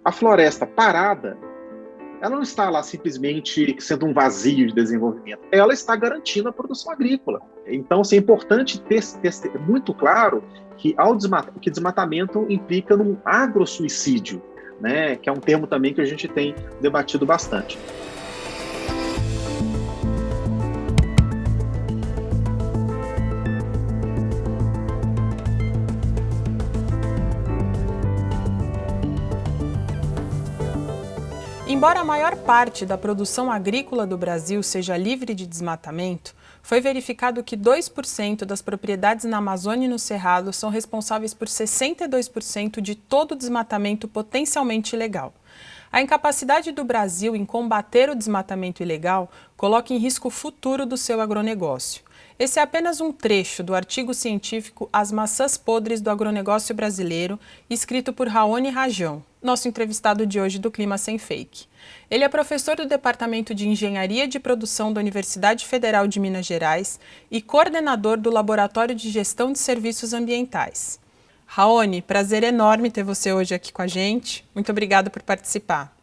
A floresta parada, ela não está lá simplesmente sendo um vazio de desenvolvimento, ela está garantindo a produção agrícola. Então, assim, é importante ter muito claro que que desmatamento implica num agrosuicídio, né, que é um termo também que a gente tem debatido bastante. Embora a maior parte da produção agrícola do Brasil seja livre de desmatamento, foi verificado que 2% das propriedades na Amazônia e no Cerrado são responsáveis por 62% de todo o desmatamento potencialmente ilegal. A incapacidade do Brasil em combater o desmatamento ilegal coloca em risco o futuro do seu agronegócio. Esse é apenas um trecho do artigo científico As Maçãs Podres do Agronegócio Brasileiro, escrito por Raoni Rajão, nosso entrevistado de hoje do Clima Sem Fake. Ele é professor do Departamento de Engenharia de Produção da Universidade Federal de Minas Gerais e coordenador do Laboratório de Gestão de Serviços Ambientais. Raoni, prazer enorme ter você hoje aqui com a gente. Muito obrigada por participar.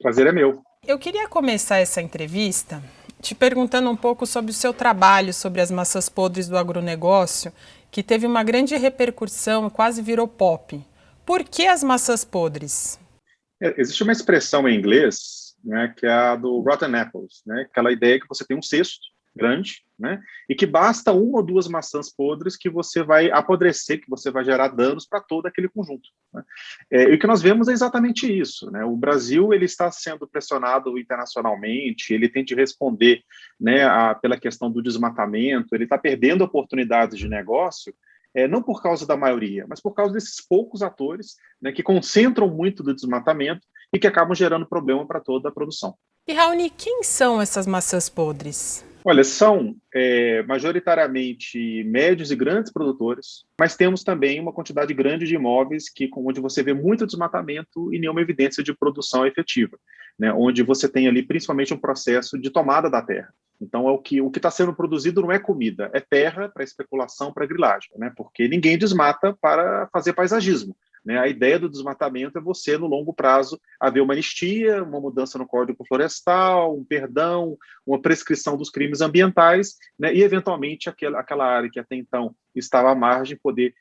Prazer é meu. Eu queria começar essa entrevista te perguntando um pouco sobre o seu trabalho sobre as maçãs podres do agronegócio, que teve uma grande repercussão e quase virou pop. Por que as maçãs podres? Existe uma expressão em inglês, né, que é a do rotten apples, né, aquela ideia que você tem um cesto grande, né, e que basta uma ou duas maçãs podres que você vai apodrecer, que você vai gerar danos para todo aquele conjunto, né. E o que nós vemos é exatamente isso, né. O Brasil ele está sendo pressionado internacionalmente, ele tem de responder, né, pela questão do desmatamento, ele está perdendo oportunidades de negócio, não por causa da maioria, mas por causa desses poucos atores, né, que concentram muito do desmatamento e que acabam gerando problema para toda a produção. E, Raoni, quem são essas maçãs podres? Olha, são majoritariamente médios e grandes produtores, mas temos também uma quantidade grande de imóveis onde você vê muito desmatamento e nenhuma evidência de produção efetiva, né, onde você tem ali principalmente um processo de tomada da terra. Então, o que está sendo produzido não é comida, é terra para especulação, para grilagem, né, porque ninguém desmata para fazer paisagismo. Né? A ideia do desmatamento é você, no longo prazo, haver uma anistia, uma mudança no Código Florestal, um perdão, uma prescrição dos crimes ambientais, né? E, eventualmente, aquela área que até então estava à margem poder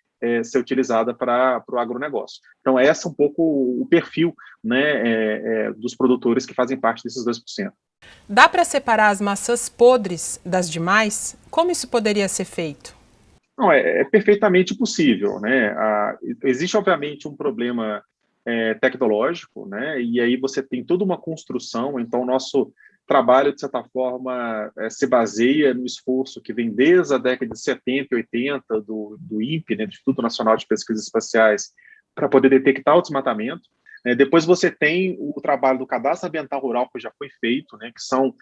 ser utilizada para o agronegócio. Então, esse é um pouco o perfil, né, dos produtores que fazem parte desses 2%. Dá para separar as maçãs podres das demais? Como isso poderia ser feito? Não, é perfeitamente possível, né? Existe, obviamente, um problema tecnológico, né? E aí você tem toda uma construção, então o nosso trabalho, de certa forma, se baseia no esforço que vem desde a década de 70 e 80 do INPE, né, do Instituto Nacional de Pesquisas Espaciais, para poder detectar o desmatamento. Depois você tem o trabalho do Cadastro Ambiental Rural, que já foi feito, né, que são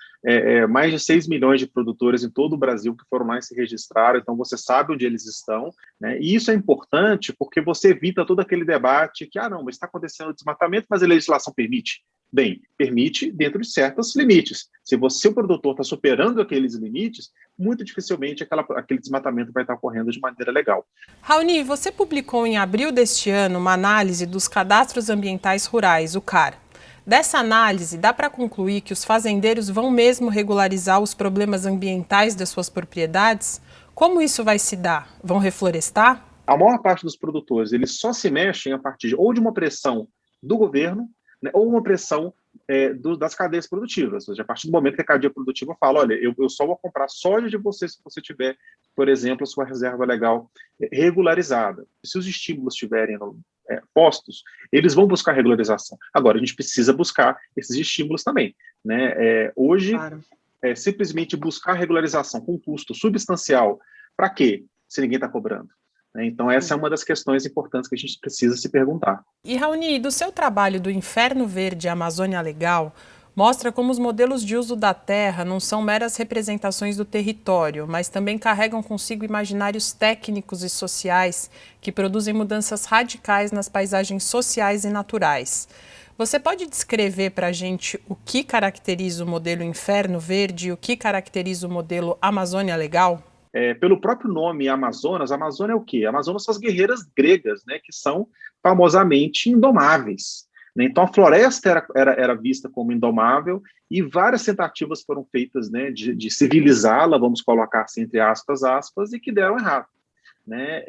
mais de 6 milhões de produtores em todo o Brasil que foram lá e se registraram, então você sabe onde eles estão, né, e isso é importante porque você evita todo aquele debate que, não, mas está acontecendo desmatamento, mas a legislação permite. Bem, permite dentro de certos limites. Se o produtor está superando aqueles limites, muito dificilmente aquele desmatamento vai estar ocorrendo de maneira legal. Raoni, você publicou em abril deste ano uma análise dos cadastros ambientais rurais, o CAR. Dessa análise, dá para concluir que os fazendeiros vão mesmo regularizar os problemas ambientais das suas propriedades? Como isso vai se dar? Vão reflorestar? A maior parte dos produtores, eles só se mexem a partir ou de uma pressão do governo, né, ou uma pressão das cadeias produtivas. Ou seja, a partir do momento que a cadeia produtiva fala, olha, eu só vou comprar soja de você se você tiver, por exemplo, a sua reserva legal regularizada. Se os estímulos estiverem postos, eles vão buscar regularização. Agora, a gente precisa buscar esses estímulos também. Né? Hoje, claro. Simplesmente buscar regularização com custo substancial, para quê? Se ninguém está cobrando. Então, essa é uma das questões importantes que a gente precisa se perguntar. E, Raoni, do seu trabalho do Inferno Verde Amazônia Legal, mostra como os modelos de uso da terra não são meras representações do território, mas também carregam consigo imaginários técnicos e sociais que produzem mudanças radicais nas paisagens sociais e naturais. Você pode descrever para a gente o que caracteriza o modelo Inferno Verde e o que caracteriza o modelo Amazônia Legal? Pelo próprio nome Amazonas, Amazônia é o quê? Amazonas são as guerreiras gregas, né, que são famosamente indomáveis. né? Então, a floresta era vista como indomável e várias tentativas foram feitas, né, de civilizá-la, vamos colocar assim, entre aspas, e que deram errado, né?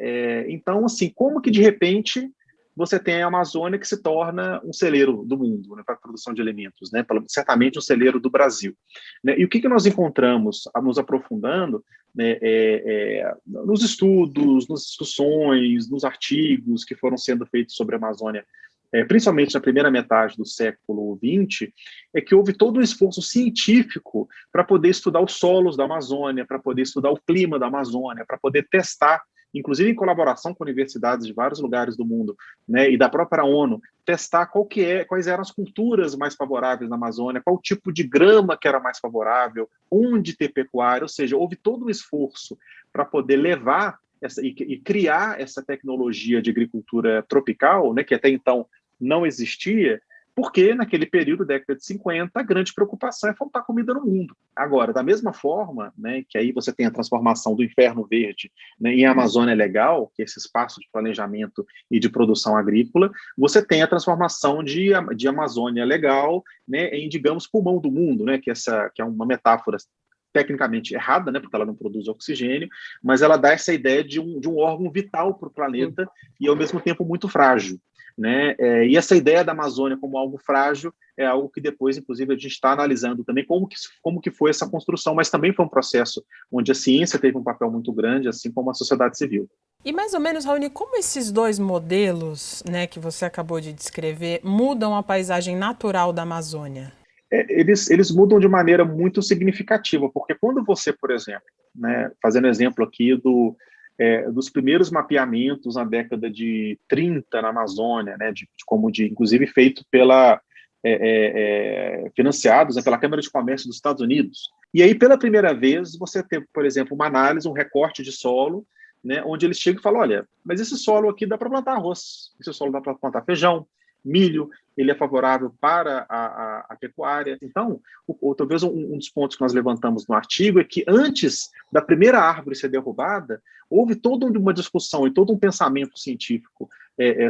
Então, assim, como que de repente você tem a Amazônia que se torna um celeiro do mundo, né, para a produção de alimentos, né, certamente um celeiro do Brasil, né? E o que nós encontramos, nos aprofundando, né, nos estudos, nas discussões, nos artigos que foram sendo feitos sobre a Amazônia, principalmente na primeira metade do século XX, é que houve todo um esforço científico para poder estudar os solos da Amazônia, para poder estudar o clima da Amazônia, para poder testar, inclusive em colaboração com universidades de vários lugares do mundo, né, e da própria ONU, testar quais eram as culturas mais favoráveis na Amazônia, qual tipo de grama que era mais favorável, onde ter pecuária, ou seja, houve todo um esforço para poder levar e criar essa tecnologia de agricultura tropical, né, que até então não existia, porque naquele período, década de 50, a grande preocupação é faltar comida no mundo. Agora, da mesma forma, né, que aí você tem a transformação do Inferno Verde, né, em Amazônia Legal, que é esse espaço de planejamento e de produção agrícola, você tem a transformação de Amazônia Legal, né, em, digamos, pulmão do mundo, né, que é uma metáfora tecnicamente errada, né, porque ela não produz oxigênio, mas ela dá essa ideia de um órgão vital para o planeta e, ao mesmo tempo, muito frágil, né? E essa ideia da Amazônia como algo frágil é algo que depois, inclusive, a gente está analisando também como que foi essa construção, mas também foi um processo onde a ciência teve um papel muito grande, assim como a sociedade civil. E mais ou menos, Raoni, como esses dois modelos, né, que você acabou de descrever, mudam a paisagem natural da Amazônia? Eles mudam de maneira muito significativa, porque quando você, por exemplo, né, fazendo exemplo aqui dos primeiros mapeamentos na década de 30 na Amazônia, né, inclusive feito financiados, né, pela Câmara de Comércio dos Estados Unidos. E aí, pela primeira vez, você tem, por exemplo, uma análise, um recorte de solo, né, onde eles chegam e falam, olha, mas esse solo aqui dá para plantar arroz, esse solo dá para plantar feijão, milho, ele é favorável para a pecuária. Então, talvez um dos pontos que nós levantamos no artigo é que antes da primeira árvore ser derrubada, houve toda uma discussão e todo um pensamento científico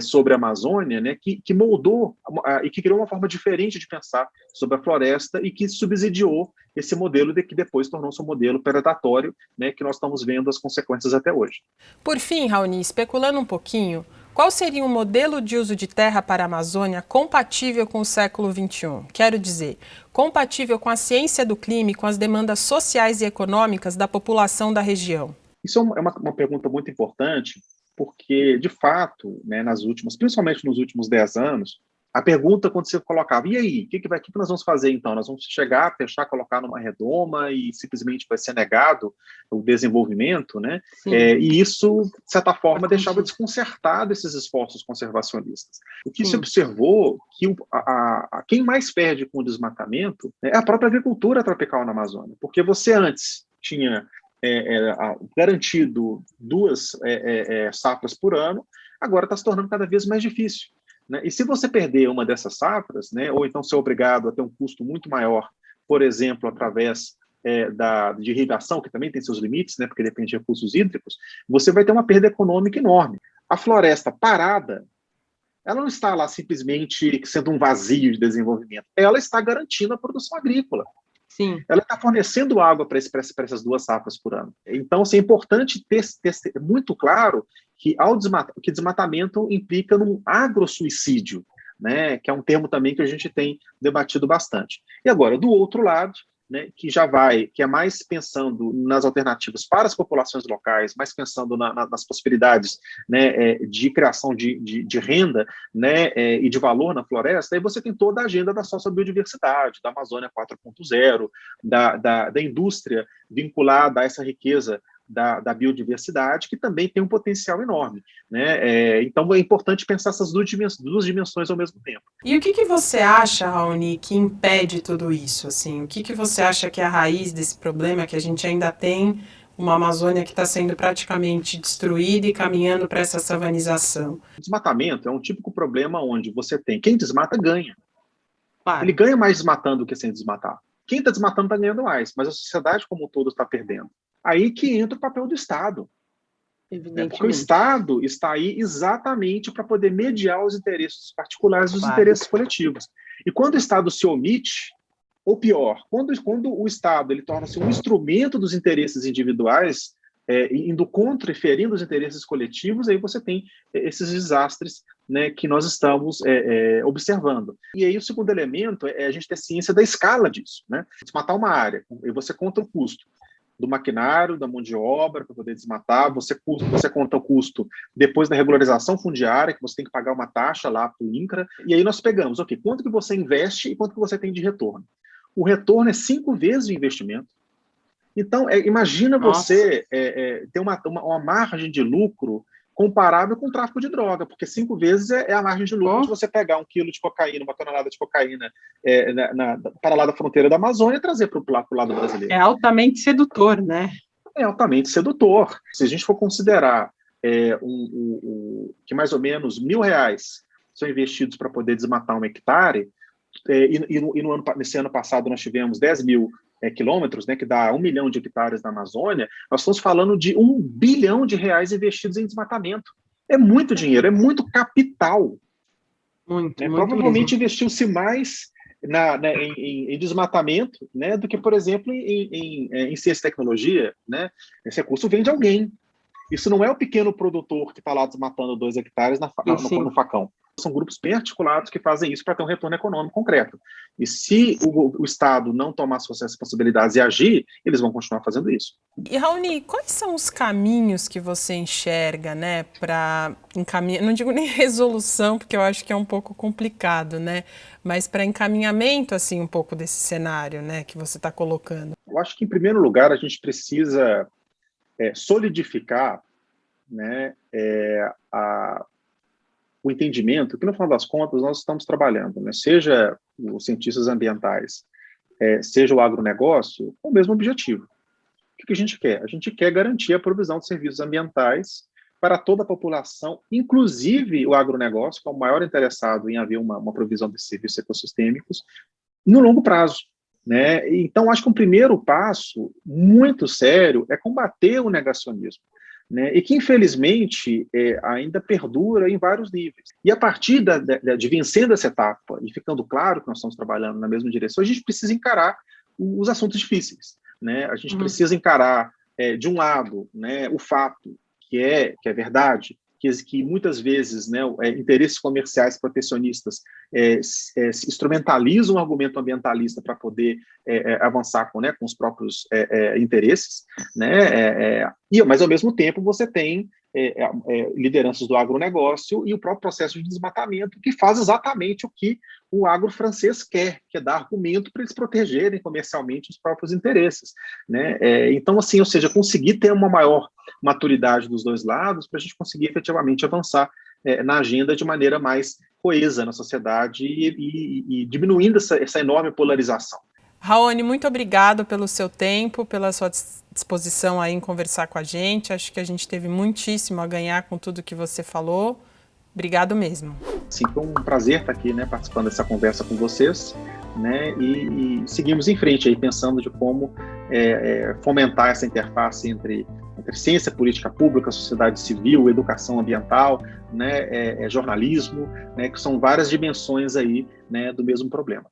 sobre a Amazônia, né, que moldou e que criou uma forma diferente de pensar sobre a floresta e que subsidiou esse modelo que depois tornou-se um modelo predatório, né, que nós estamos vendo as consequências até hoje. Por fim, Raoni, especulando um pouquinho, qual seria um modelo de uso de terra para a Amazônia compatível com o século XXI? Quero dizer, compatível com a ciência do clima e com as demandas sociais e econômicas da população da região? Isso é uma pergunta muito importante, porque, de fato, né, principalmente nos últimos 10 anos, a pergunta quando você colocava, e aí, o que nós vamos fazer então? Nós vamos chegar, fechar, colocar numa redoma e simplesmente vai ser negado o desenvolvimento, né? E isso, de certa forma, deixava desconcertado esses esforços conservacionistas. O que se observou que quem mais perde com o desmatamento é a própria agricultura tropical na Amazônia, porque você antes tinha garantido 2 safras por ano, agora está se tornando cada vez mais difícil. Né? E se você perder uma dessas safras, né, ou então ser obrigado a ter um custo muito maior, por exemplo, através de irrigação, que também tem seus limites, né, porque depende de recursos hídricos, você vai ter uma perda econômica enorme. A floresta parada, ela não está lá simplesmente sendo um vazio de desenvolvimento, ela está garantindo a produção agrícola. Sim. Ela está fornecendo água para essas 2 safras por ano. Então, assim, é importante ter muito claro que desmatamento implica num agrosuicídio, né, que é um termo também que a gente tem debatido bastante. E agora, do outro lado, né, que é mais pensando nas alternativas para as populações locais, mais pensando nas possibilidades, né, de criação de renda, né, e de valor na floresta, aí você tem toda a agenda da sociobiodiversidade, da Amazônia 4.0, da indústria vinculada a essa riqueza da biodiversidade, que também tem um potencial enorme, né? Então é importante pensar essas duas dimensões ao mesmo tempo. E o que você acha, Raoni, que impede tudo isso? Assim, o que você acha que é a raiz desse problema, que a gente ainda tem uma Amazônia que está sendo praticamente destruída e caminhando para essa savanização? O desmatamento é um típico problema onde você tem quem desmata ganha. Claro. Ele ganha mais desmatando do que sem desmatar. Quem está desmatando está ganhando mais, mas a sociedade como um todo está perdendo. Aí que entra o papel do Estado. Né? Porque o Estado está aí exatamente para poder mediar os interesses particulares dos interesses coletivos. E quando o Estado se omite, ou pior, quando o Estado ele torna-se um instrumento dos interesses individuais, indo contra e ferindo os interesses coletivos, aí você tem esses desastres, né, que nós estamos observando. E aí o segundo elemento é a gente ter ciência da escala disso. Né? Desmatar uma área, e você conta o custo do maquinário, da mão de obra para poder desmatar, você conta o custo depois da regularização fundiária, que você tem que pagar uma taxa lá para o INCRA, e aí nós pegamos, ok, quanto que você investe e quanto que você tem de retorno. O retorno é 5 vezes o investimento. Então, imagina você ter uma margem de lucro comparável com o tráfico de droga, porque 5 vezes é a margem de lucro de você pegar 1 quilo de cocaína, uma tonelada de cocaína para lá da fronteira da Amazônia e trazer para o lado brasileiro. É altamente sedutor, né? É altamente sedutor. Se a gente for considerar que mais ou menos R$1.000 são investidos para poder desmatar 1 hectare, nesse ano passado nós tivemos 10 mil quilômetros, né, que dá 1 milhão de hectares na Amazônia, nós estamos falando de R$1 bilhão investidos em desmatamento. É muito dinheiro, é muito capital. Muito provavelmente mesmo. investiu-se mais em desmatamento, né, do que, por exemplo, em ciência e tecnologia. Né? Esse recurso vem de alguém. Isso não é o pequeno produtor que está lá desmatando 2 hectares no facão. São grupos bem articulados que fazem isso para ter um retorno econômico concreto. E se o Estado não tomar suas responsabilidades e agir, eles vão continuar fazendo isso. E, Raoni, quais são os caminhos que você enxerga, né, para encaminhar, não digo nem resolução, porque eu acho que é um pouco complicado, né, mas para encaminhamento, assim, um pouco desse cenário, né, que você está colocando? Eu acho que, em primeiro lugar, a gente precisa solidificar, né, o entendimento que, no final das contas, nós estamos trabalhando, né? Seja os cientistas ambientais, seja o agronegócio, com o mesmo objetivo. O que a gente quer? A gente quer garantir a provisão de serviços ambientais para toda a população, inclusive o agronegócio, que é o maior interessado em haver uma provisão de serviços ecossistêmicos, no longo prazo. Né? Então, acho que um primeiro passo muito sério é combater o negacionismo. Né, e que, infelizmente, ainda perdura em vários níveis. E a partir de vencendo essa etapa e ficando claro que nós estamos trabalhando na mesma direção, a gente precisa encarar os assuntos difíceis. Né? A gente precisa encarar, de um lado, né, o fato que é verdade, que muitas vezes, né, interesses comerciais protecionistas instrumentalizam o argumento ambientalista para poder avançar com os próprios interesses, né, mas, ao mesmo tempo, você tem lideranças do agronegócio e o próprio processo de desmatamento, que faz exatamente o que o agro francês quer, que é dar argumento para eles protegerem comercialmente os próprios interesses. Né? Então, assim, ou seja, conseguir ter uma maior maturidade dos dois lados para a gente conseguir efetivamente avançar na agenda de maneira mais coesa na sociedade e diminuindo essa enorme polarização. Raoni, muito obrigado pelo seu tempo, pela sua disposição aí em conversar com a gente. Acho que a gente teve muitíssimo a ganhar com tudo que você falou. Obrigado mesmo. Sim, foi um prazer estar aqui, né, participando dessa conversa com vocês, né, e seguimos em frente aí, pensando de como fomentar essa interface entre ciência, política pública, sociedade civil, educação ambiental, né, jornalismo, né, que são várias dimensões aí, né, do mesmo problema.